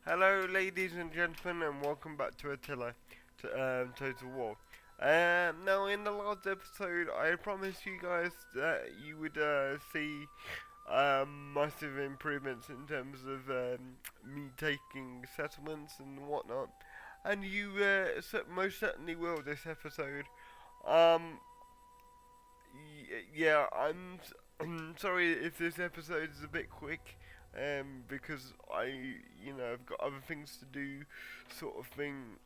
Hello, ladies and gentlemen, and welcome back to Attila, Total War. Now, in the last episode, I promised you guys that you would see massive improvements in terms of me taking settlements and whatnot, and you most certainly will this episode. Um, yeah, I'm sorry if this episode is a bit quick, because I've got other things to do, sort of thing,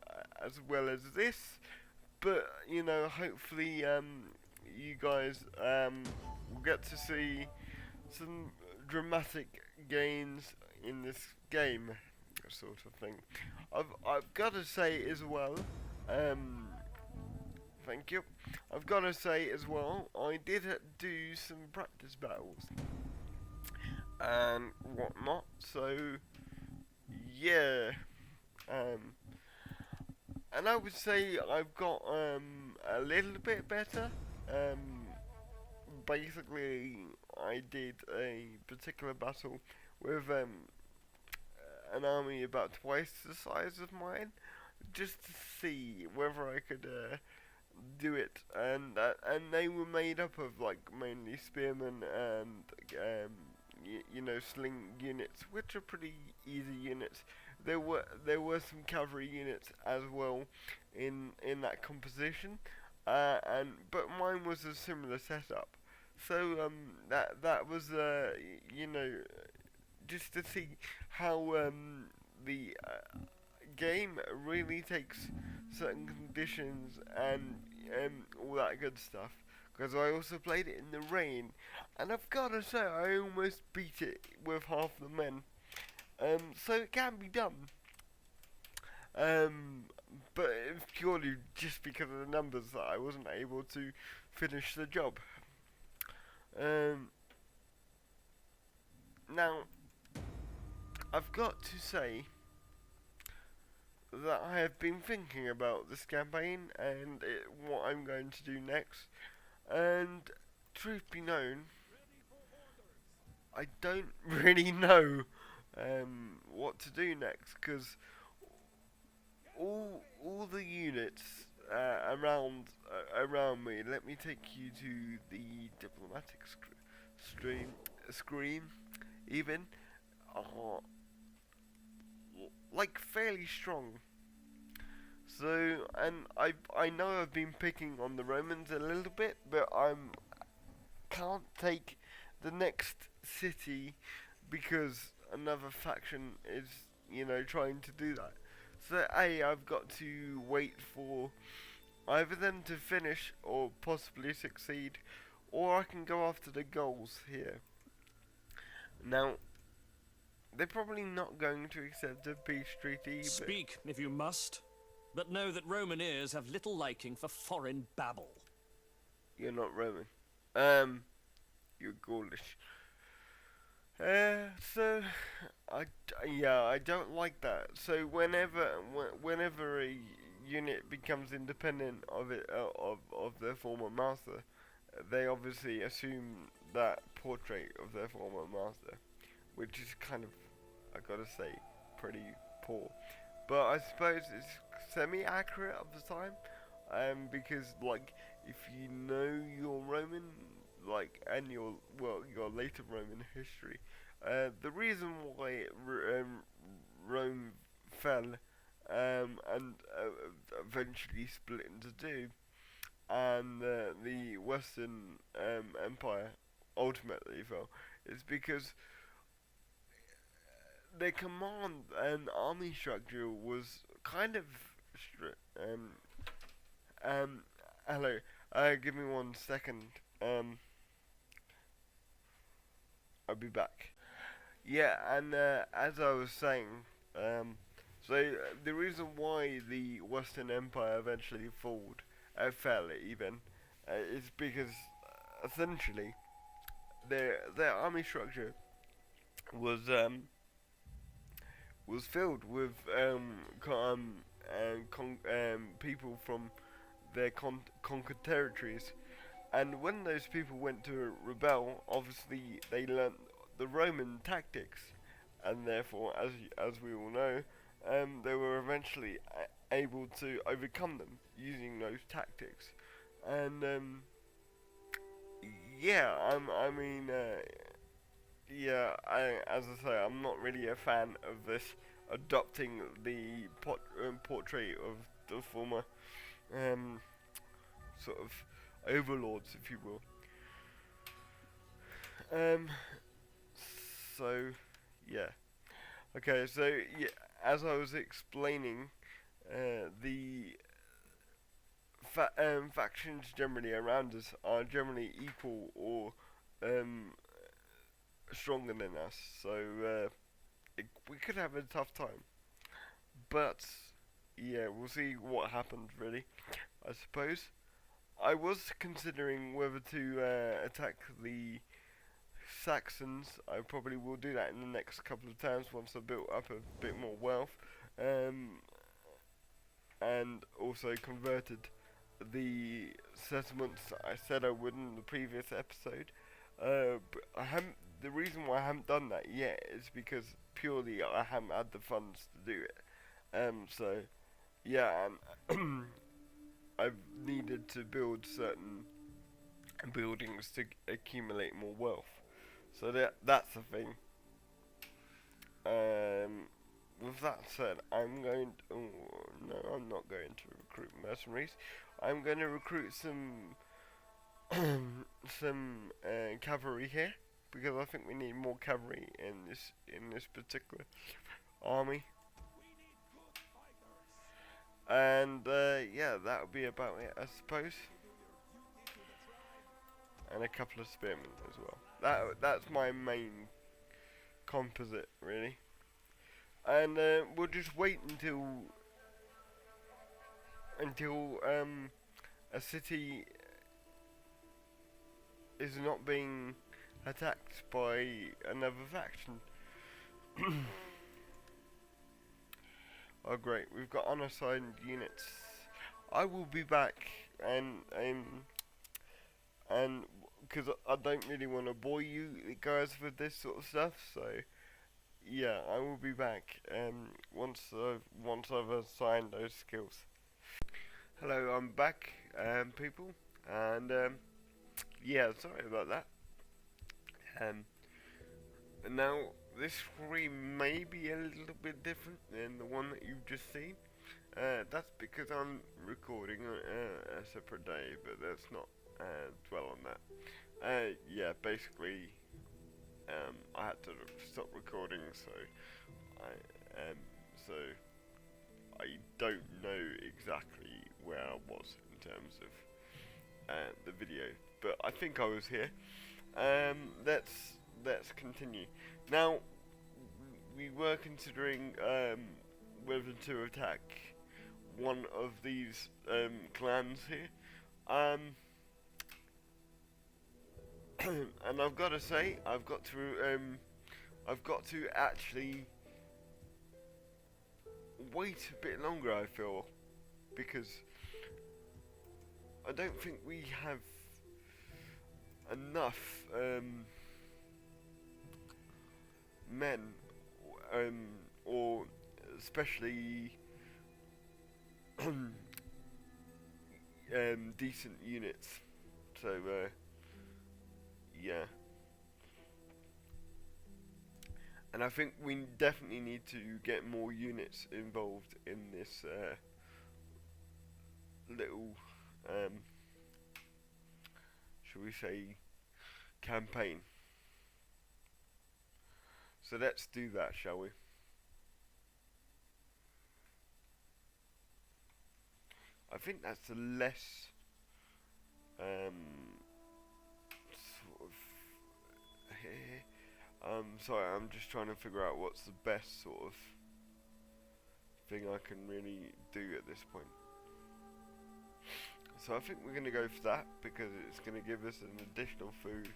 as well as this. But hopefully, you guys will get to see some dramatic gains in this game, sort of thing. I've got to say as well, um, thank you. I've got to say as well, I did do some practice battles and whatnot. So yeah, um, and I would say I've got a little bit better. Um, Basically, I did a particular battle with an army about twice the size of mine, just to see whether I could do it, and they were made up of like mainly spearmen and sling units, which are pretty easy units. There were some cavalry units as well in that composition, and but mine was a similar setup. So that was just to see how the game really takes certain conditions and all that good stuff. Because I also played it in the rain, and I've got to say I almost beat it with half the men. So it can be done. Um, but it's purely just because of the numbers that I wasn't able to finish the job. Um, Now I've got to say that I have been thinking about this campaign and what I'm going to do next. And truth be known, I don't really know what to do next because all the units around me. Let me take you to the diplomatic screen. Even are like fairly strong. So, and I know I've been picking on the Romans a little bit, but can't take the next city because another faction is trying to do that. So I've got to wait for either them to finish or possibly succeed, or I can go after the goals here. Now they're probably not going to accept a peace treaty, but Speak, if you must, but know that Roman ears have little liking for foreign babble. you're not Roman. Um, you're Gaulish. So I don't like that. So whenever a unit becomes independent of of their former master, they obviously assume that portrait of their former master, which is kind of, I gotta say, pretty poor. But I suppose it's semi-accurate of the time, because like if you know your Roman, like and your later Roman history, the reason why Rome fell, and eventually split into two, and the Western Empire ultimately fell, is because their command and army structure was kind of um um hello, give me 1 second. um I'll be back. Yeah, and as I was saying, the reason why the Western Empire eventually fell even, is because essentially their army structure was filled with people from their conquered territories, and when those people went to rebel, obviously they learnt the Roman tactics, and therefore, as we all know, they were eventually able to overcome them using those tactics. And yeah, I mean, yeah, as I say, I'm not really a fan of this adopting the portrait of the former um, sort of overlords, if you will. Um, so yeah, okay, so yeah, as I was explaining, the factions generally around us are generally equal or um, stronger than us, so we could have a tough time. But yeah, we'll see what happens. Really, I suppose. I was considering whether to attack the Saxons. I probably will do that in the next couple of times once I've built up a bit more wealth, um, and also converted the settlements I said I would in the previous episode. But I haven't. The reason why I haven't done that yet is because purely I haven't had the funds to do it. So yeah, and I've needed to build certain buildings to accumulate more wealth. So that's the thing. With that said, I'm going. No, I'm not going to recruit mercenaries. I'm going to recruit some some cavalry here because I think we need more cavalry in this particular army. And yeah, that would be about it, I suppose. And a couple of spearmen as well. That's my main composite, really. And we'll just wait until a city is not being attacked by another faction. Oh great, we've got unassigned units. I will be back and because I don't really want to bore you guys with this sort of stuff, so yeah, I will be back once I've assigned those skills. Hello, I'm back, people, and yeah, sorry about that. Um, now this story may be a little bit different than the one that you've just seen. That's because I'm recording a separate day, but let's not dwell on that. Yeah, basically, I had to stop recording, I so I don't know exactly where I was in terms of the video, but I think I was here. Let's continue. Now, we were considering whether to attack one of these clans here. And I've got to say, I've got to actually wait a bit longer. I feel because I don't think we have enough men, or especially decent units. So yeah, and I think we definitely need to get more units involved in this little, shall we say, campaign. So let's do that, shall we? I think that's the less sort of. Sorry, I'm just trying to figure out what's the best sort of thing I can really do at this point. So I think we're going to go for that because it's going to give us an additional food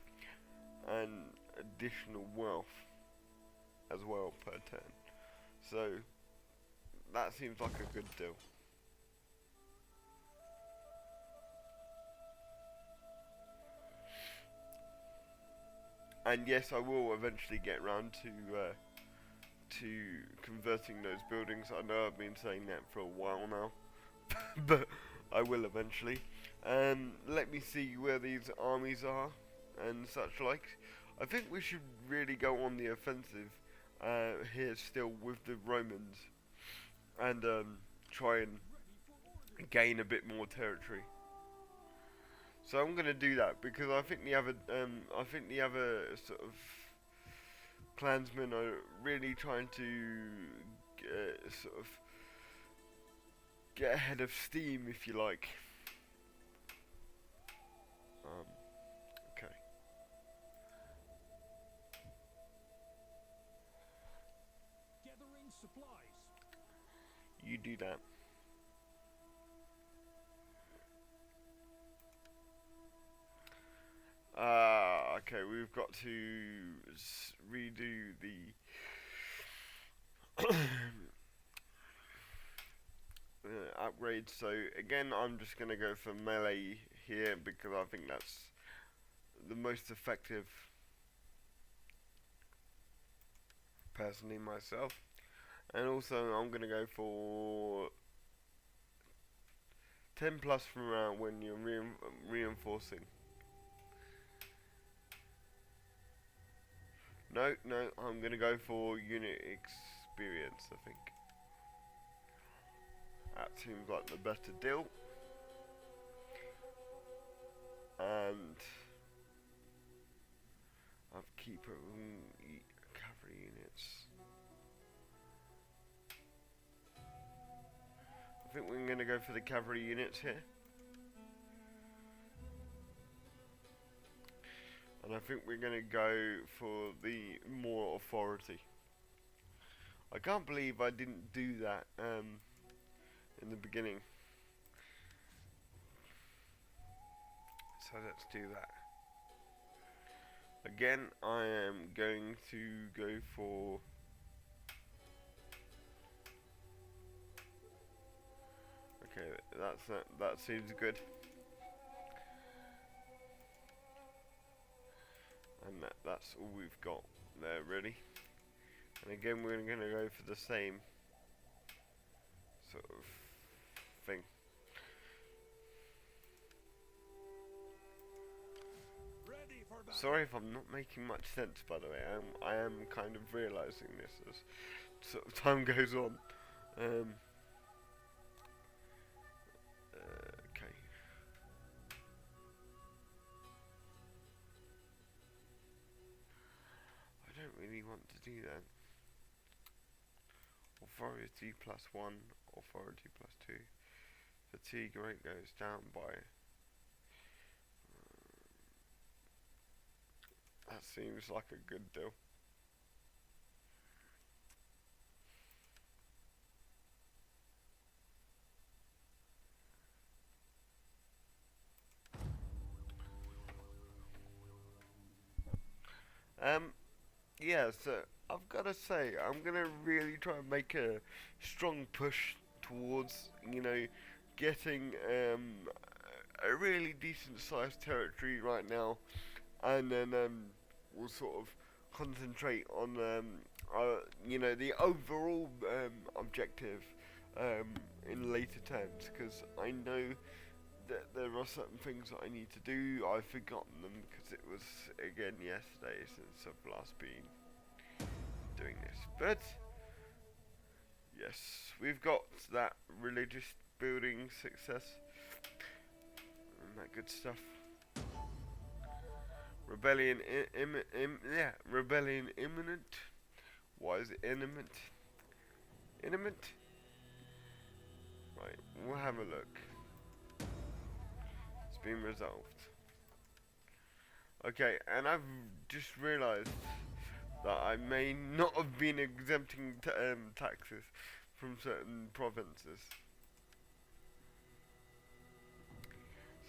and additional wealth as well per turn. So that seems like a good deal. And yes, I will eventually get round to to converting those buildings. I know I've been saying that for a while now, but I will eventually. Let me see where these armies are and such like. I think we should really go on the offensive here still with the Romans and try and gain a bit more territory. So I'm gonna do that because I think the other sort of clansmen are really trying to sort of get ahead of steam, if you like. Okay. Gathering supplies. You do that. Okay, we've got to redo the upgrades. So again, I'm just gonna go for melee here because I think that's the most effective, personally myself. And also, I'm gonna go for 10 plus from around when you're reinforcing. No, I'm gonna go for unit experience, I think. That seems like the better deal. And upkeeper cavalry units. I think we're gonna go for the cavalry units here. And I think we're gonna go for the more authority. I can't believe I didn't do that in the beginning. So let's do that. Again, I am going to go for okay, that seems good. And that's all we've got there, really. And again, we're going to go for the same sort of thing. Sorry if I'm not making much sense, by the way. I am kind of realising this as sort of time goes on. Okay. I don't really want to do that. Authority +1, authority +2. Fatigue rate goes down by. That seems like a good deal. Yeah, so I've got to say, I'm going to really try and make a strong push towards, getting a really decent sized territory right now, and then we'll sort of concentrate on, the overall objective in later terms, because I know that there are certain things that I need to do. I've forgotten them because it was again yesterday since I've last been doing this. But yes, we've got that religious building success and that good stuff. Rebellion rebellion imminent. Why is it imminent? Imminent? Right, we'll have a look. Been resolved. Okay, and I've just realised that I may not have been exempting taxes from certain provinces.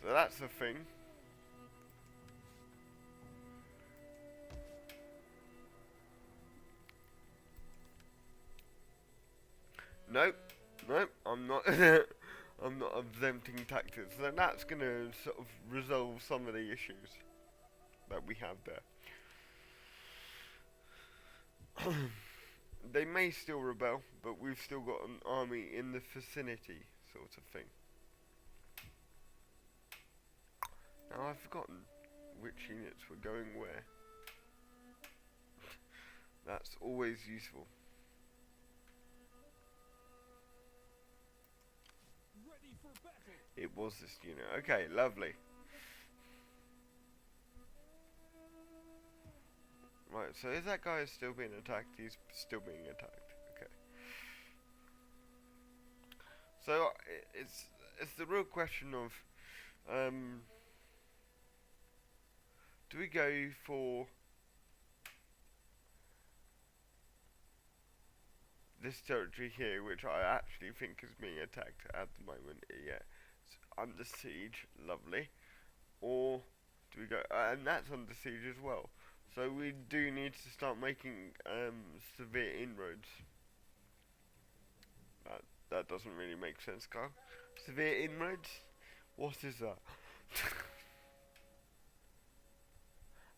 So that's a thing. Nope, I'm not. I'm not exempting taxes, so that's going to sort of resolve some of the issues that we have there. they may still rebel, but we've still got an army in the vicinity, sort of thing. Now I've forgotten which units were going where. That's always useful. Ready for battle. It was this unit. Okay, lovely. Right, so is that guy still being attacked? He's still being attacked. Okay. So it's the real question of do we go for this territory here, which I actually think is being attacked at the moment? Yeah, it's under siege, lovely. Or do we go? And that's under siege as well. So we do need to start making severe inroads. That doesn't really make sense, Carl. Severe inroads? What is that?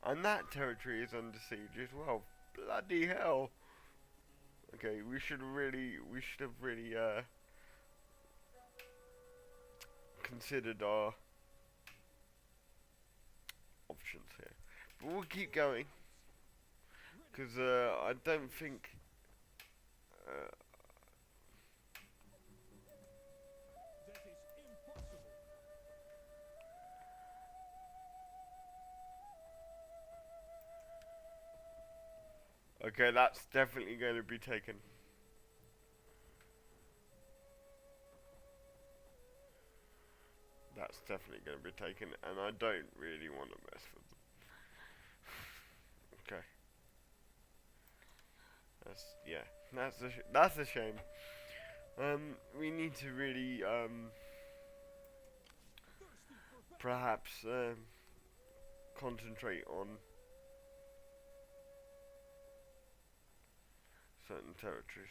And that territory is under siege as well. Bloody hell. Okay, we should have really considered our options here. But we'll keep going. Because I don't think That is impossible. okay, that's definitely going to be taken. That's definitely going to be taken, and I don't really want to mess with them. Okay. That's a shame. We need to really Thirsty for battle. perhaps concentrate on certain territories.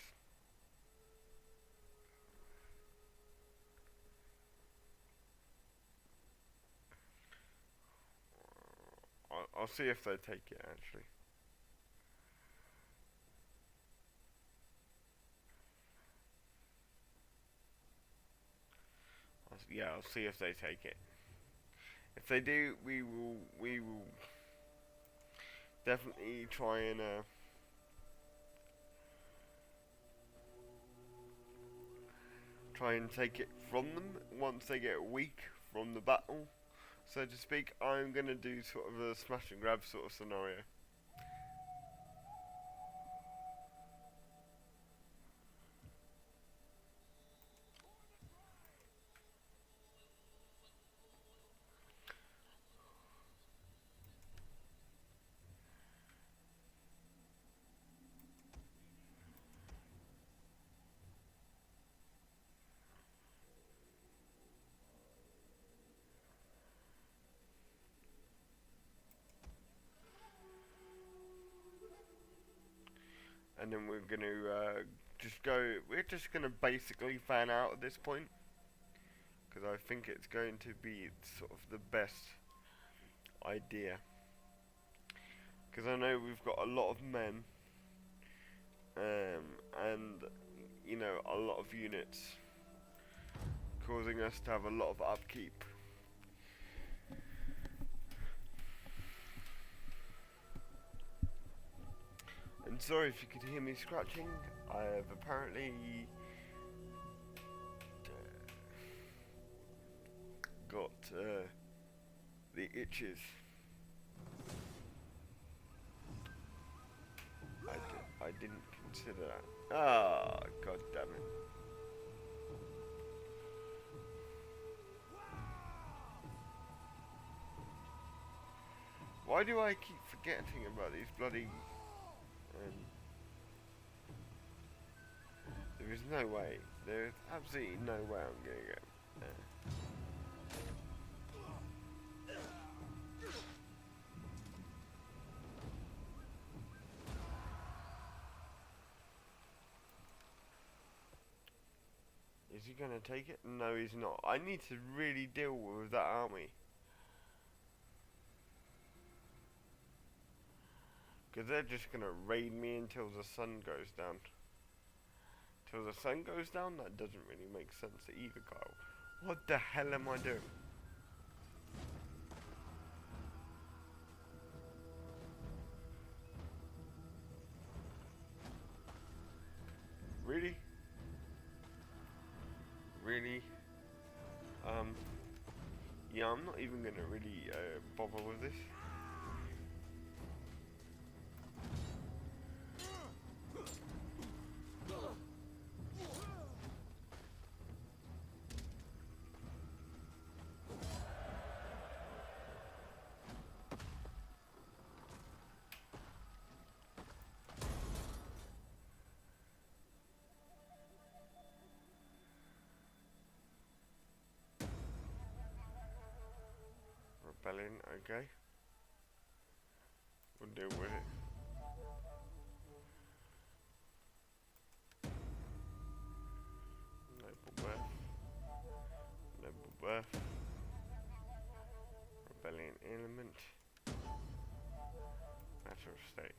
I'll see if they take it actually. Yeah, I'll see if they take it. If they do, we will definitely try and take it from them once they get weak from the battle, so to speak. I'm gonna do sort of a smash and grab sort of scenario. And then we're gonna we're just gonna basically fan out at this point, because I think it's going to be sort of the best idea. Because I know we've got a lot of men, and you know, a lot of units, causing us to have a lot of upkeep. And sorry if you could hear me scratching. I have apparently got the itches. I didn't consider that. Ah, god damn it. Why do I keep forgetting about these bloody... there is no way. There is absolutely no way I'm going to get there. Is he going to take it? No, he's not. I need to really deal with that army. Because they're just gonna raid me until the sun goes down. Till the sun goes down? That doesn't really make sense either, Kyle. What the hell am I doing? Really? Really? Yeah, I'm not even gonna really bother with this. Rebellion, okay. We'll deal with it. Noble birth. Noble birth. Rebellion element. Matter of state.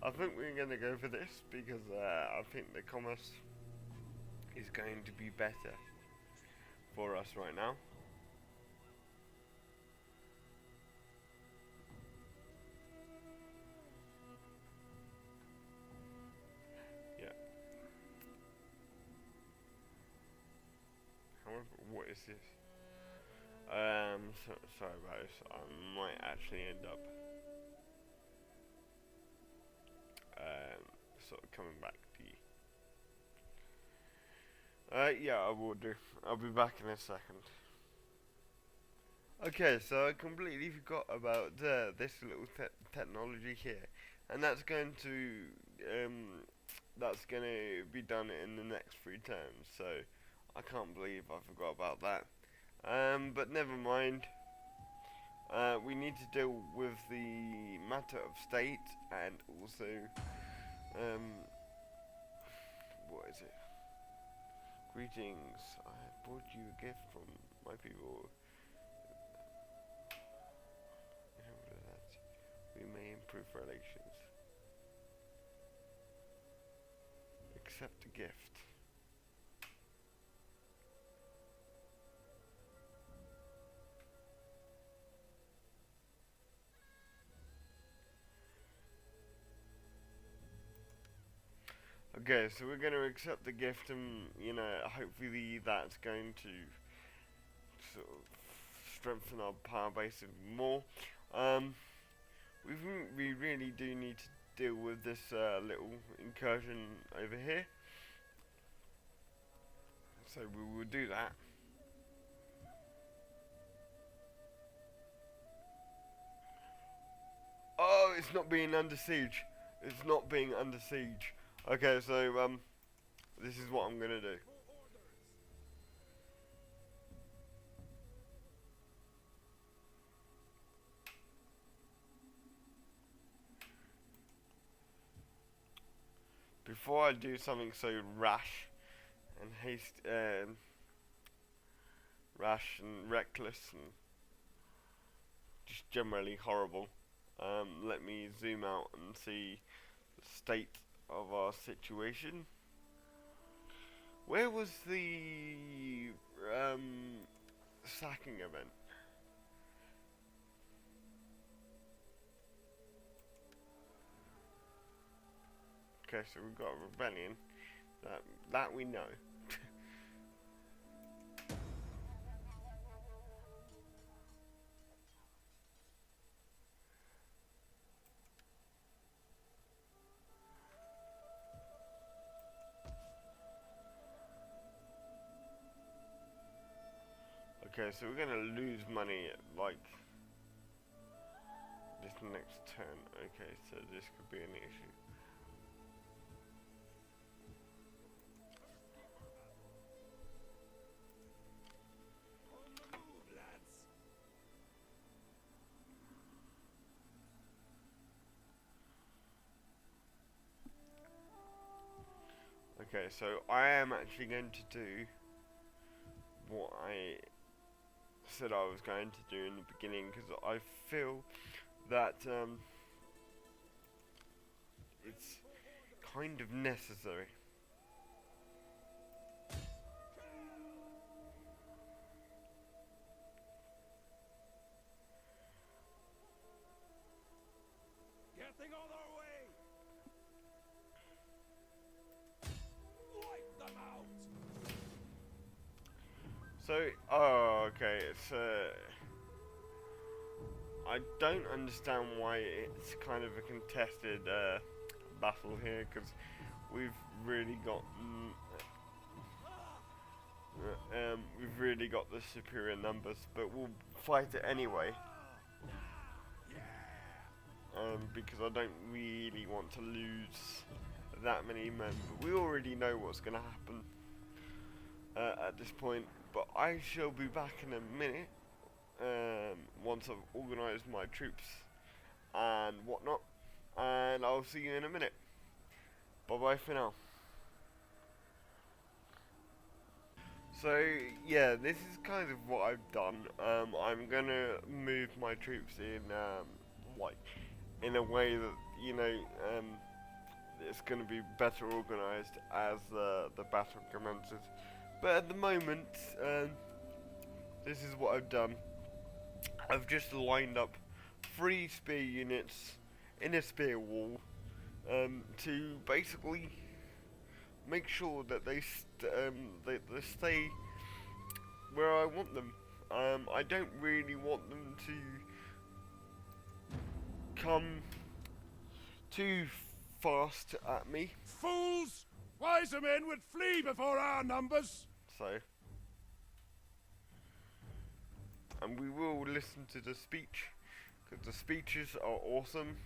I think we're going to go for this because I think the commerce is going to be better for us right now. Yeah. However, what is this? Sorry about this. I might actually end up sort of coming back to you. Yeah, I will do. I'll be back in a second. Okay, so I completely forgot about this little technology here, and that's going to be done in the next 3 turns. So I can't believe I forgot about that. But never mind. We need to deal with the matter of state and also what is it? Greetings. I have brought you a gift from my people. We may improve relations. Accept a gift. Okay, so we're going to accept the gift, and hopefully that's going to sort of strengthen our power base even more. We really do need to deal with this little incursion over here, so we will do that. Oh, it's not being under siege. It's not being under siege. Okay, so this is what I'm gonna do. Before I do something so rash and rash and reckless and just generally horrible, let me zoom out and see the state of our situation. Where was the sacking event? Okay, so we've got a rebellion. That we know. Okay, so we're gonna lose money at, like, this next turn. Okay, so this could be an issue. Okay, so I am actually going to do what I said I was going to do in the beginning, because I feel that it's kind of necessary. Getting on our way! Wipe them out! So, oh, okay, I don't understand why it's kind of a contested battle here, because we've really got we've really got the superior numbers, but we'll fight it anyway. Because I don't really want to lose that many men, but we already know what's going to happen at this point. But I shall be back in a minute once I've organised my troops and whatnot, and I'll see you in a minute. Bye bye for now. So yeah, this is kind of what I've done. I'm gonna move my troops in like in a way that it's gonna be better organised as the battle commences. But at the moment, this is what I've done. I've just lined up 3 spear units in a spear wall to basically make sure that they stay where I want them. I don't really want them to come too fast at me. Fools! Wiser men would flee before our numbers! So, and we will listen to the speech, because the speeches are awesome.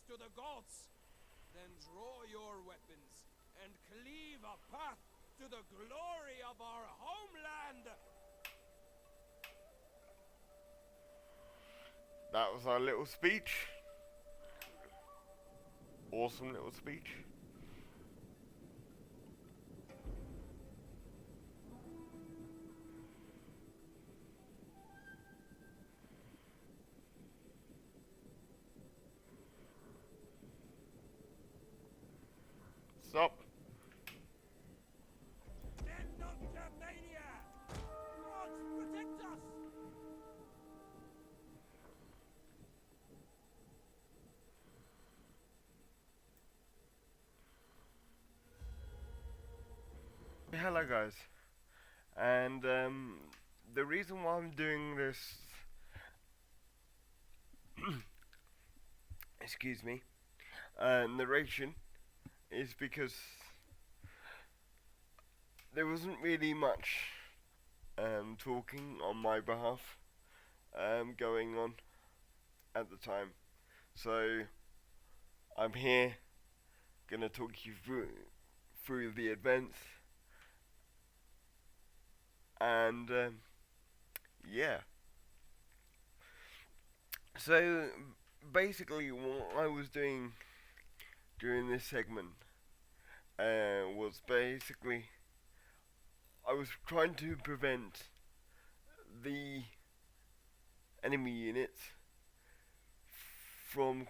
To the gods, then draw your weapons and cleave a path to the glory of our homeland. That was our little speech. Awesome little speech. Stop. Let not Germania! Gods protect us! Hello guys, and the reason why I'm doing this, excuse me, narration, is because there wasn't really much talking on my behalf going on at the time, so I'm here gonna talk you through the events. And yeah, so basically what I was doing during this segment was basically I was trying to prevent the enemy units from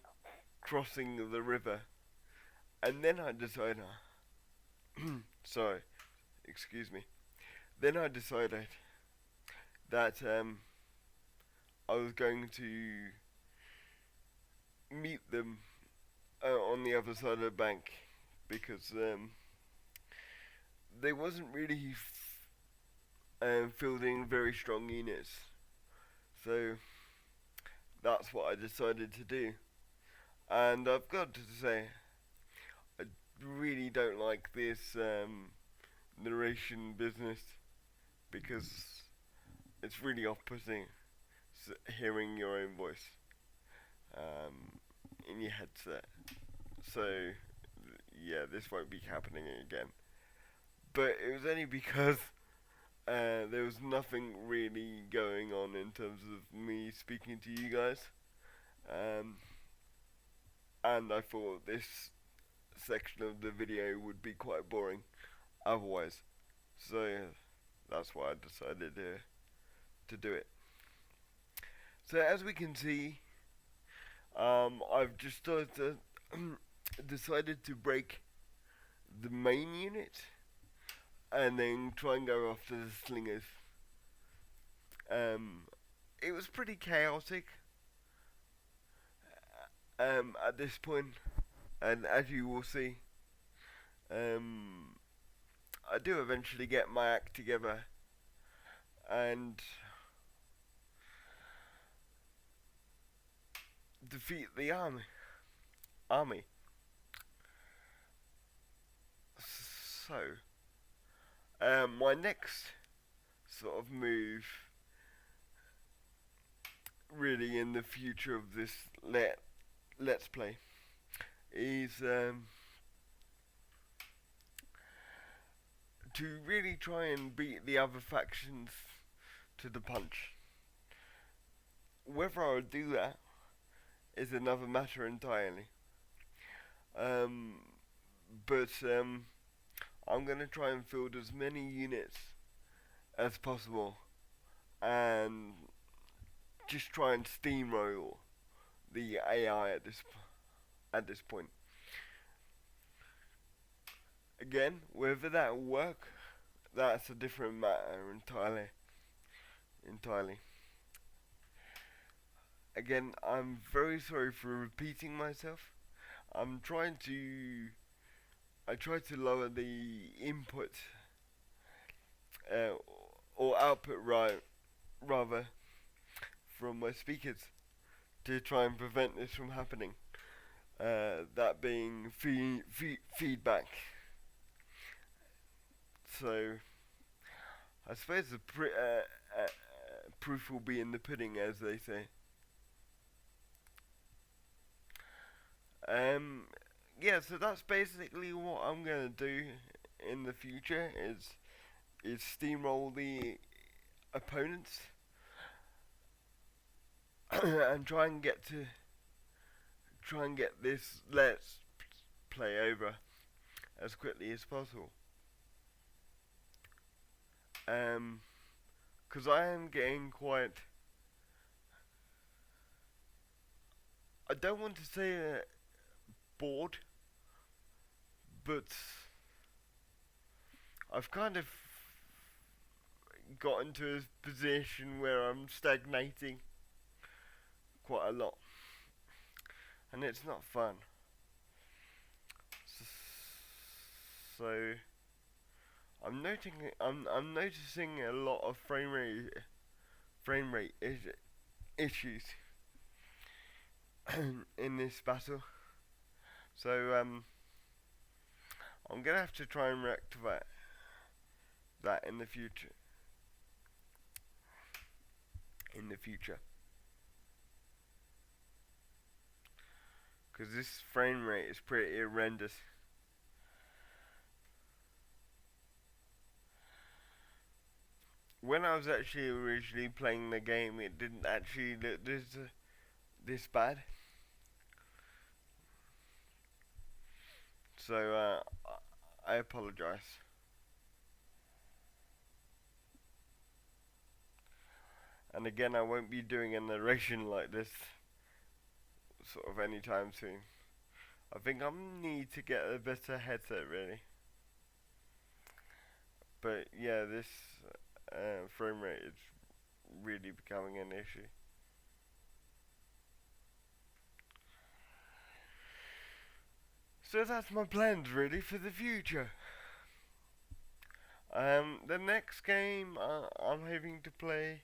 crossing the river, and then I decided sorry, excuse me. Then I decided that I was going to meet them on the other side of the bank, because there wasn't really fielding very strong units. So that's what I decided to do. And I've got to say, I really don't like this narration business because it's really off-putting hearing your own voice in your headset. So yeah, this won't be happening again. But it was only because there was nothing really going on in terms of me speaking to you guys. And I thought this section of the video would be quite boring otherwise. So that's why I decided to do it. So as we can see, I've just decided to break the main unit and then try and go after the slingers. It was pretty chaotic at this point, and as you will see, I do eventually get my act together and defeat the army. So, my next sort of move, really in the future of this let's play, is to really try and beat the other factions to the punch. Whether I'll do that is another matter entirely. But I'm going to try and field as many units as possible and just try and steamroll the AI at this point. Again, whether that will work, that's a different matter entirely. Again, I'm very sorry for repeating myself. I try to lower the input or output rather from my speakers to try and prevent this from happening. That being feedback. So I suppose the proof will be in the pudding, as they say. Yeah, so that's basically what I'm gonna do in the future is steamroll the opponents and try and get this let's play over as quickly as possible. 'Cause I am getting quite, I don't want to say bored, but I've kind of got into a position where I'm stagnating quite a lot, and it's not fun. So I'm noticing a lot of frame rate issues in this battle. So I'm gonna have to try and rectify that in the future. Because this frame rate is pretty horrendous. When I was actually originally playing the game, it didn't actually look this bad. So I apologize. And again, I won't be doing a narration like this sort of anytime soon. I think I need to get a better headset, really. But yeah, this frame rate is really becoming an issue. So that's my plans really for the future. The next game I'm hoping to play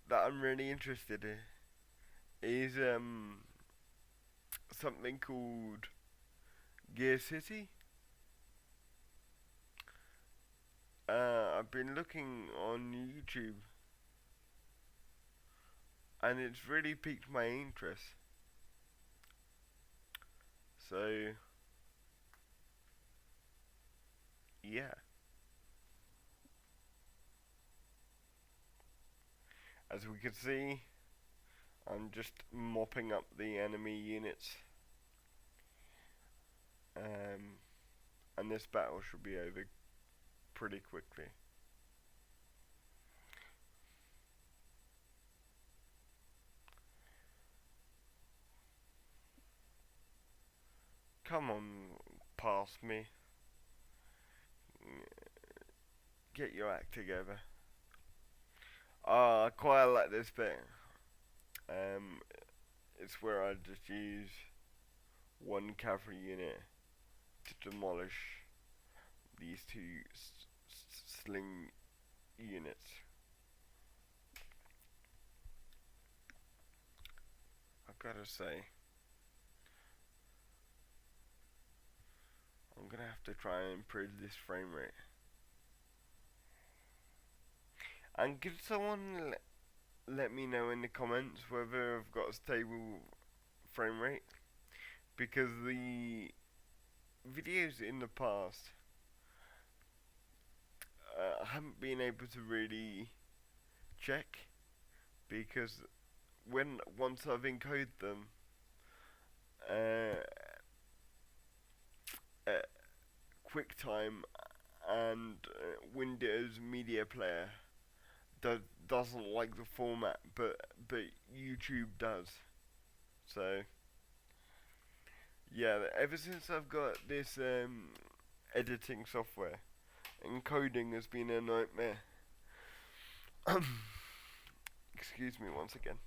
that I'm really interested in is something called Gear City. I've been looking on YouTube and it's really piqued my interest. So yeah, as we can see, I'm just mopping up the enemy units. And this battle should be over pretty quickly. Come on, past me. Get your act together. I quite like this bit. It's where I just use one cavalry unit to demolish these two sling units. I've gotta say, I'm gonna have to try and improve this frame rate. And could someone let me know in the comments whether I've got a stable frame rate? Because the videos in the past, I haven't been able to really check, because once I've encoded them, QuickTime and Windows Media Player doesn't like the format, but YouTube does. So yeah, ever since I've got this editing software, encoding has been a nightmare. Excuse me once again.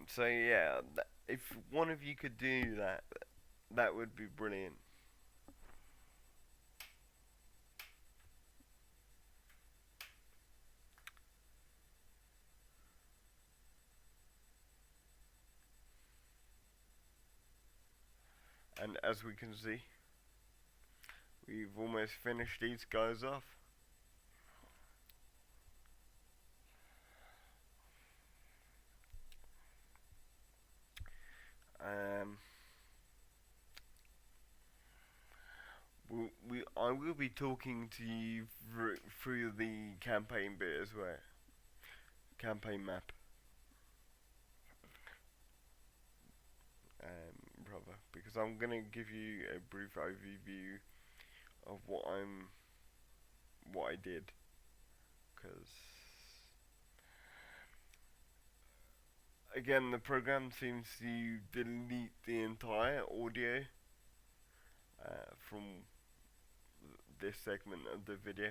So yeah, if one of you could do that, that would be brilliant. And as we can see, we've almost finished these guys off. I will be talking to you through the campaign bit as well. Campaign map. Brother, because I'm gonna give you a brief overview of what I did, because again the program seems to delete the entire audio from this segment of the video.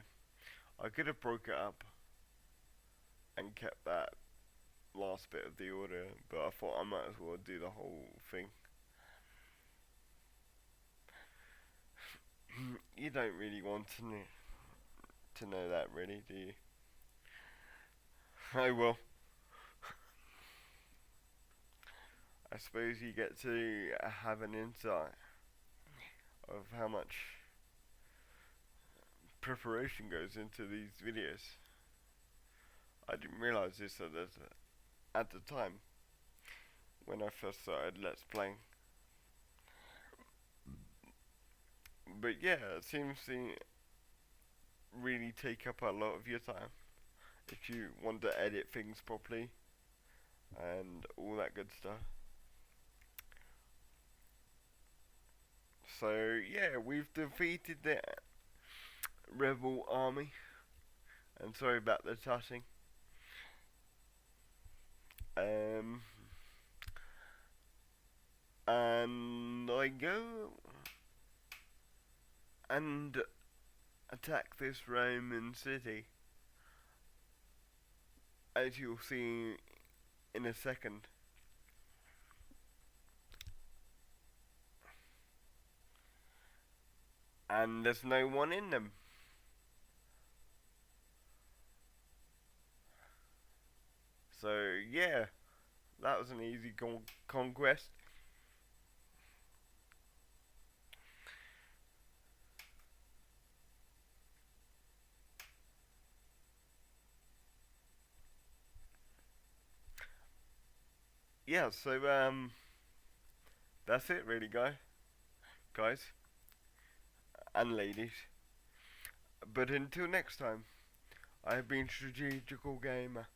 I could have broke it up and kept that last bit of the audio, but I thought I might as well do the whole thing. You don't really want to know that, really, do you? Oh well. I suppose you get to have an insight of how much preparation goes into these videos. I didn't realise this at the time when I first started Let's Playing. But yeah, it seems to really take up a lot of your time if you want to edit things properly and all that good stuff. So yeah, we've defeated the rebel army, and sorry about the touching. And I go and attack this Roman city, as you'll see in a second. and there's no one in them. So yeah, that was an easy conquest. Yeah, so that's it really, guys and ladies. But until next time, I've been Strategical Gamer.